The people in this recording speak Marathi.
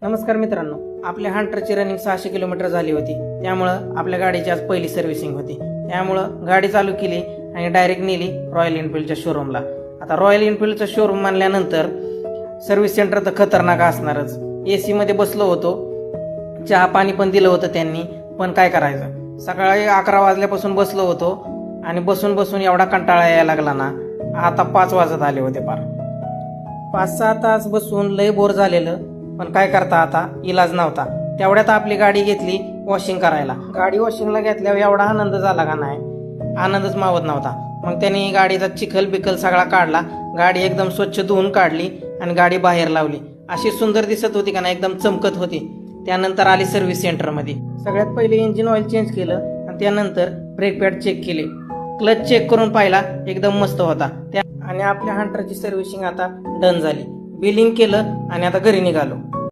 नमस्कार मित्रांनो, आपल्या हंटरची रनिंग 600 किलोमीटर झाली होती. त्यामुळं आपल्या गाडीची आज पहिली सर्व्हिसिंग होती. त्यामुळं गाडी चालू केली आणि डायरेक्ट नेली रॉयल एनफिल्डच्या शोरूमला. आता रॉयल एनफिल्डचं शोरूम मानल्यानंतर सर्व्हिस सेंटर तर खतरनाक असणारच. AC मध्ये बसलो होतो, चहा पाणी पण दिलं होतं त्यांनी, पण काय करायचं, सकाळी 11 वाजल्यापासून बसलो होतो आणि बसून बसून एवढा कंटाळा यायला लागला ना. आता 5 वाजत आले होते. पार 5-6 तास बसून लय बोर झालेलं, पण काय करता, आता इलाज नव्हता. तेवढ्यात आपली गाडी घेतली वॉशिंग करायला. गाडी वॉशिंगला घेतल्यावर एवढा आनंद झाला का नाही, आनंदच मावत नव्हता. मग त्याने गाडीचा चिखल बिखल सगळा काढला, गाडी एकदम स्वच्छ धुवून काढली आणि गाडी बाहेर लावली. अशी सुंदर दिसत होती का नाही, एकदम चमकत होती. त्यानंतर आली सर्व्हिस सेंटरमध्ये. सगळ्यात पहिले इंजिन ऑइल चेंज केलं आणि त्यानंतर ब्रेक पॅड चेक केले. क्लच चेक करून पाहिला, एकदम मस्त होता. आणि आपल्या हंटरची सर्व्हिसिंग आता डन झाली. बिलिंग केलं आणि आता घरी निघालो.